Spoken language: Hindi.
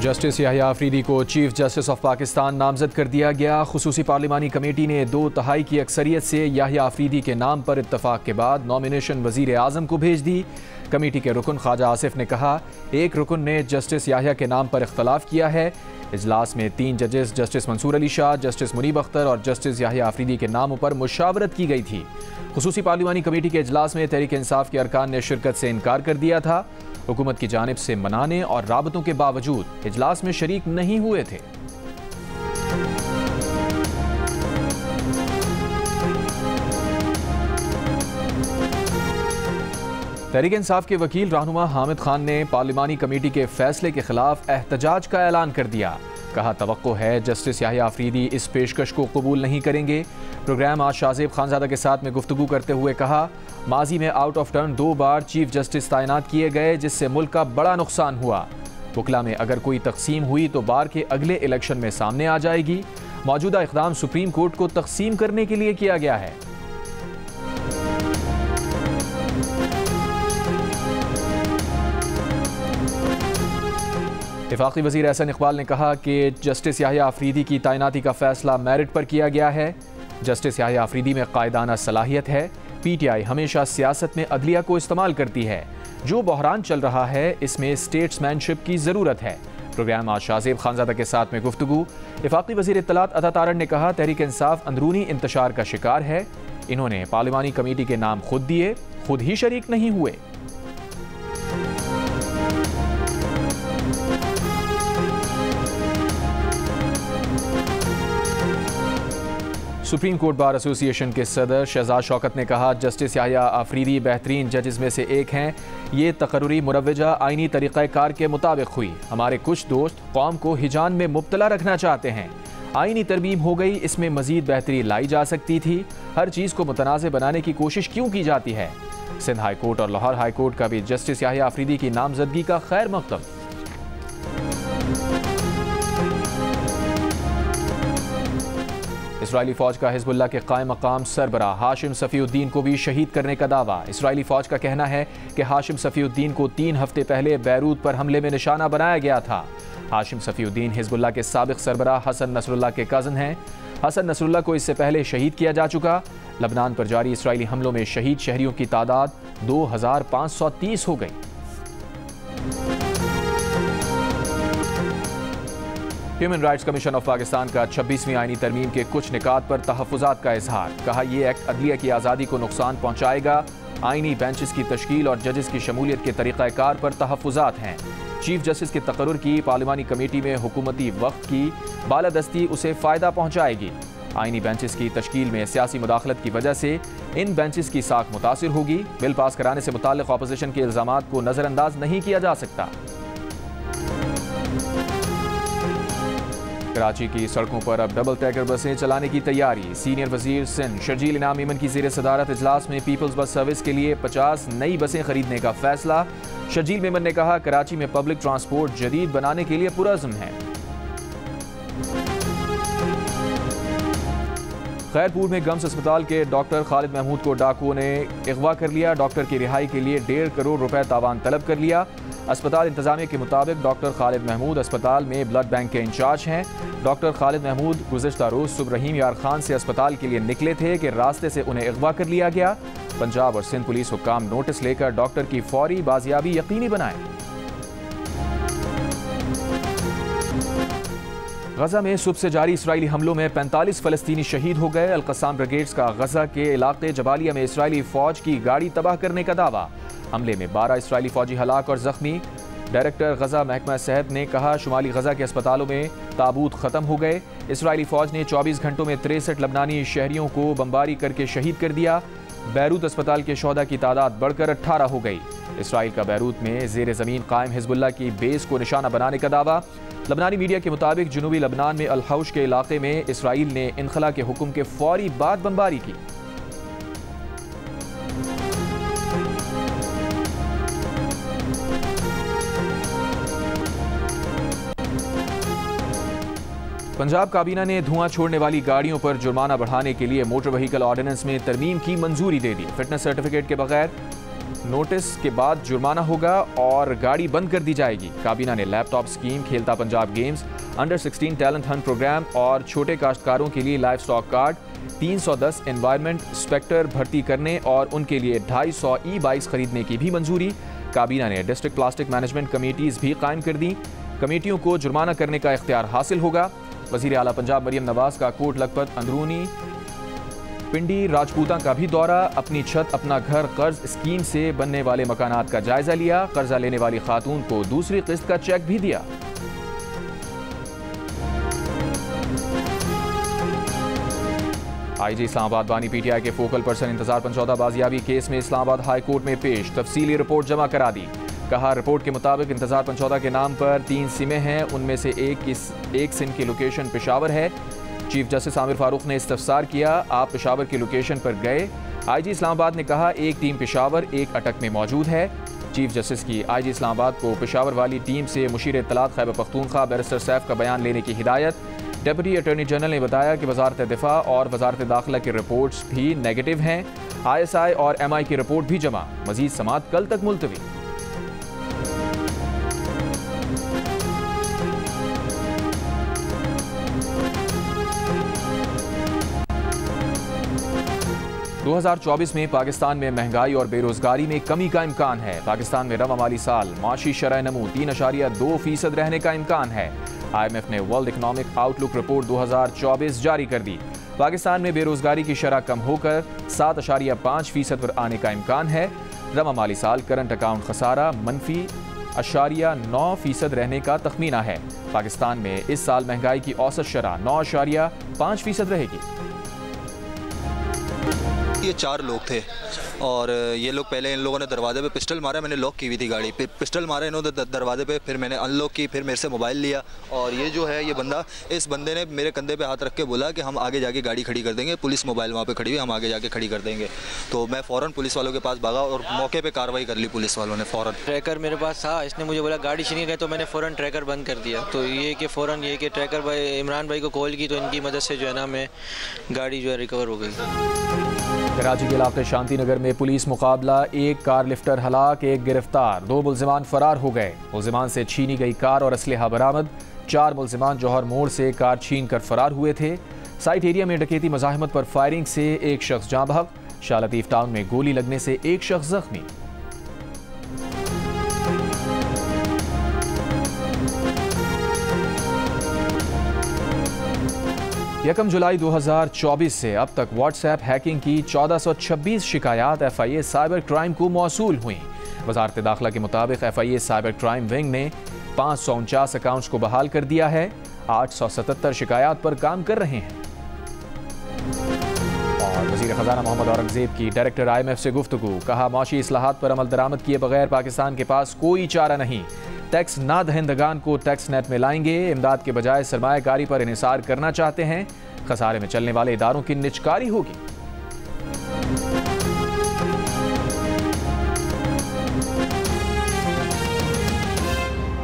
जस्टिस याह्या अफरीदी को चीफ जस्टिस ऑफ पाकिस्तान नामजद कर दिया गया। खुसूसी पार्लिमानी कमेटी ने 2/3 की अक्सरियत से याह्या अफरीदी के नाम पर इत्तफाक के बाद नॉमिनेशन वजीर आज़म को भेज दी। कमेटी के रुकन ख्वाजा आसिफ ने कहा, एक रुकन ने जस्टिस याह्या के नाम पर इख्तलाफ किया है। इजलास में 3 जजेस जस्टिस मंसूर अली शाह, जस्टिस मुनीब अख्तर और जस्टिस याह्या अफरीदी के नामों पर मुशावरत की गई थी। खुसूसी पार्लिमानी कमेटी के इजलास में तहरीक इंसाफ के अरकान ने शिरकत से इनकार कर दिया था। हुकूमत की जानिब से मनाने और राबतों के बावजूद इजलास में शरीक नहीं हुए थे। तहरीक इंसाफ के वकील रहनुमा हामिद खान ने पार्लिमानी कमेटी के फैसले के खिलाफ एहतजाज का ऐलान कर दिया। कहा, तवक्को है जस्टिस याह्या अफरीदी इस पेशकश को कबूल नहीं करेंगे। प्रोग्राम आज शाहजेब खानजादा के साथ में गुफ्तगू करते हुए कहा, माजी में out of turn 2 bar chief justice तैनात किए गए, जिससे मुल्क का बड़ा नुकसान हुआ। वकला में अगर कोई तकसीम हुई तो बार के अगले इलेक्शन में सामने आ जाएगी। मौजूदा इक़दाम सुप्रीम कोर्ट को तकसीम करने के लिए किया गया है। वफाकी वज़ीर एहसन इकबाल ने कहा कि जस्टिस याह्या अफरीदी की तैनाती का फैसला मेरिट पर किया गया है। जस्टिस याह्या अफरीदी में कायदाना सलाहियत है। PTI हमेशा सियासत में अदलिया को इस्तेमाल करती है। जो बहरान चल रहा है इसमें स्टेट्समैनशिप की ज़रूरत है। प्रोग्राम आज शाहजेब खानजादा के साथ में गुफ्तगू। वफाकी वज़ीर इत्तलात अता तारड़ ने कहा, तहरीक इंसाफ अंदरूनी इंतशार का शिकार है। इन्होंने पार्लिमानी कमेटी के नाम खुद दिए, खुद ही शरीक नहीं हुए। सुप्रीम कोर्ट बार एसोसिएशन के सदर शहजाद शौकत ने कहा, जस्टिस याह्या अफरीदी बेहतरीन जजेस में से एक हैं। ये तकर्रुरी मुरव्वजा आइनी तरीक़ाकार के मुताबिक हुई। हमारे कुछ दोस्त कौम को हिजान में मुब्तला रखना चाहते हैं। आइनी तरमीम हो गई, इसमें मजीद बेहतरी लाई जा सकती थी। हर चीज़ को मुतनाज़ बनाने की कोशिश क्यों की जाती है। सिंध हाई कोर्ट और लाहौर हाई कोर्ट का भी जस्टिस याह्या अफरीदी की नामजदगी का खैर मकदम। इसराइली फौज का हिजबुल्लाह के कायम मकाम सरबराह हाशिम सफ़ीउद्दीन को भी शहीद करने का दावा। इसराइली फौज का कहना है कि हाशिम सफ़ीउद्दीन को 3 हफ्ते पहले बैरूत पर हमले में निशाना बनाया गया था। हाशिम सफ़ीउद्दीन हिजबुल्लाह के साबिक सरबराह हसन नसरुल्लाह के कज़न हैं। हसन नसरुल्लाह को इससे पहले शहीद किया जा चुका। लबनान पर जारी इसराइली हमलों में शहीद शहरियों की तादाद 2530 हो गई। Human rights commission of Pakistan का 26वीं आईनी तरमीम के कुछ निकात पर तहफ़्फ़ुज़ात का इजहार। कहा, यह एक्ट अदलिया की आज़ादी को नुकसान पहुँचाएगा। आईनी बेंचेस की तश्कील और जजेस की शमूलियत के तरीक़ाकार पर तहफ़्फ़ुज़ात हैं। चीफ जस्टिस के तकर्रुर की पार्लिमानी कमेटी में हुकूमती वक्त की बालादस्ती उसे फ़ायदा पहुँचाएगी। आईनी बेंचेस की तश्कील में सियासी मुदाखलत की वजह से इन बेंचेस की साख मुतासिर होगी। बिल पास कराने से मुताल्लिक़ अपोजिशन के इल्ज़ामात को नज़रअंदाज नहीं किया जा सकता। कराची की सड़कों पर अब डबल टैकर बसें चलाने की तैयारी। सीनियर वजीर सिंध शर्जील इनाम ईमन की ज़ेर सदारत इजलास में पीपल्स बस सर्विस के लिए 50 नई बसें खरीदने का फैसला। शर्जील मेमन ने कहा, कराची में पब्लिक ट्रांसपोर्ट जदीद बनाने के लिए पुरअज़्म है। खैरपुर में गम्स अस्पताल के डॉक्टर खालिद महमूद को डाकुओं ने अगवा कर लिया। डॉक्टर की रिहाई के लिए 1.5 करोड़ रुपए तावान तलब कर लिया। अस्पताल इंतजामिया के मुताबिक डॉक्टर खालिद महमूद अस्पताल में ब्लड बैंक के इंचार्ज हैं। डॉक्टर खालिद महमूद गुज़िश्ता रोज़ सुबह रहीम यार खान से अस्पताल के लिए निकले थे कि रास्ते से उन्हें अगवा कर लिया गया। पंजाब और सिंध पुलिस हुक्काम नोटिस लेकर डॉक्टर की फौरी बाजियाबी यकीनी बनाएं। गजा में सुबह से जारी इसराइली हमलों में 45 फ़लस्तीनी शहीद हो गए। अल-क़स्साम ब्रिगेड्स का गजा के इलाके जबालिया में इसराइली फौज की गाड़ी तबाह करने का दावा। हमले में 12 इसराइली फौजी हलाक और जख्मी। डायरेक्टर गजा महकमा सेहत ने कहा, शुमाली गजा के अस्पतालों में ताबूत ख़त्म हो गए। इसराइली फौज ने 24 घंटों में 63 लबनानी शहरियों को बमबारी करके शहीद कर दिया। बैरूत अस्पताल के शोहदा की तादाद बढ़कर 18 हो गई। इसराइल का बैरूत में ज़ेर ज़मीन कायम हिजबुल्लाह की बेस को निशाना बनाने का दावा। लबनानी मीडिया के मुताबिक जनूबी लबनान में अल-हौश के इलाके में इसराइल ने इनखला के हुक्म के फौरी बाद बमबारी की। पंजाब काबीना ने धुआं छोड़ने वाली गाड़ियों पर जुर्माना बढ़ाने के लिए मोटर व्हीकल ऑर्डिनेंस में तरमीम की मंजूरी दे दी। फिटनेस सर्टिफिकेट के बगैर नोटिस के बाद जुर्माना होगा और गाड़ी बंद कर दी जाएगी। काबीना ने लैपटॉप स्कीम, खेलता Punjab games, under 16 talent hunt programme और छोटे काश्तकारों के लिए livestock card, 310 environment inspector भर्ती करने और उनके लिए 250 ई बाइक्स खरीदने की भी मंजूरी। काबीना ने डिस्ट्रिक्ट प्लास्टिक मैनेजमेंट कमेटीज भी कायम कर दी। कमेटियों को जुर्माना करने का इख्तियार हासिल होगा। वज़ीर आला पंजाब मरियम नवाज का कोट लखपत, अंदरूनी पिंडी, राजपूता का भी दौरा। अपनी छत अपना घर कर्ज स्कीम से बनने वाले मकानात का जायजा लिया। कर्जा लेने वाली खातून को दूसरी किस्त का चेक भी दिया। आईजी इस्लामाबाद बानी पीटीआई के फोकल पर्सन इंतजार पंचौदा बाजियाबी केस में इस्लामाबाद हाई कोर्ट में पेश, तफसीली रिपोर्ट जमा करा दी। कहा, रिपोर्ट के मुताबिक इंतजार पंचौदा के नाम पर 3 सिमें हैं, उनमें से एक सिम की लोकेशन पेशावर है। चीफ जस्टिस आमिर फारूक ने इस्तफसार किया, आप पेशावर की लोकेशन पर गए? आईजी इस्लामाबाद ने कहा, एक टीम पेशावर, एक अटक में मौजूद है। चीफ जस्टिस की आईजी इस्लामाबाद को पेशावर वाली टीम से मुशीर इत्तलात खैबर पख्तूनख्वा बैरिस्टर सैफ का बयान लेने की हिदायत। डेप्यूटी अटॉर्नी जनरल ने बताया कि वजारत दिफा और वजारत दाखिला की रिपोर्ट्स भी नेगेटिव हैं। ISI और MI की रिपोर्ट भी जमा। मजीद समाअत कल तक मुलतवी। दो 2024 में पाकिस्तान में महंगाई और बेरोजगारी में कमी का इम्कान है। पाकिस्तान में रवा माली साल माशी शरह नमू 3.2% रहने का इम्कान है। IMF ने वर्ल्ड इकनॉमिक आउटलुक रिपोर्ट 2024 जारी कर दी। पाकिस्तान में बेरोजगारी की शरह कम होकर 7.5% पर आने का इम्कान है। रवा माली साल करंट अकाउंट खसारा -0.9% रहने का तखमीना है। पाकिस्तान में इस साल महंगाई की औसत शरह 9.5% रहेगी। ये 4 लोग थे और ये लोग पहले इन लोगों ने दरवाजे पे पिस्टल मारा, मैंने लॉक की हुई थी गाड़ी, फिर पिस्टल मारा इन्होंने दरवाजे पे, फिर मैंने अनलॉक की, फिर मेरे से मोबाइल लिया और ये जो है ये बंदा, इस बंदे ने मेरे कंधे पे हाथ रख के बोला कि हम आगे जाके गाड़ी खड़ी कर देंगे, पुलिस मोबाइल वहाँ पे खड़ी हुई, हम आगे जाके खड़ी कर देंगे। तो मैं फ़ौरन पुलिस वालों के पास भागा और मौके पर कार्रवाई कर ली पुलिस वालों ने फ़ौरन। ट्रैकर मेरे पास था, इसने मुझे बोला गाड़ी छीनी गई, तो मैंने फ़ौरन ट्रैकर बंद कर दिया। तो ये कि फ़ौरन ये कि ट्रैकर भाई इमरान भाई को कॉल की, तो इनकी मदद से जो है ना मैं गाड़ी जो है रिकवर हो गई। कराची के इलाके शांति नगर में पुलिस मुकाबला, एक कार लिफ्टर हलाक, एक गिरफ्तार, 2 मुलजिमान फरार हो गए। मुलजिमान से छीनी गई कार और असलहा बरामद। 4 मुलजिमान जौहर मोड़ से कार छीन कर फरार हुए थे। साइट एरिया में डकैती मज़ाहमत पर फायरिंग से एक शख्स जाँ बहक। शाह लतीफ टाउन में गोली लगने से एक शख्स जख्मी। 1 जुलाई 2024 से अब तक व्हाट्सएप हैकिंग की 1426 शिकायत FIA साइबर क्राइम को मौसूल हुई। वजारत दाखिला के मुताबिक FIA साइबर क्राइम विंग ने 549 अकाउंट्स को बहाल कर दिया है। 877 शिकायत पर काम कर रहे हैं। और वज़ीर ख़ज़ाना मोहम्मद औरंगज़ेब की डायरेक्टर IMF से गुफ्तगू, कहा, माशी इस्लाहात पर अमल दरामद किए बगैर पाकिस्तान के पास कोई चारा नहीं। टैक्स ना दहिंदगान को टैक्स नेट में लाएंगे। इमदाद के बजाय सरमायाकारी पर इन्हिसार करना चाहते हैं। खसारे में चलने वाले इदारों की निचकारी होगी।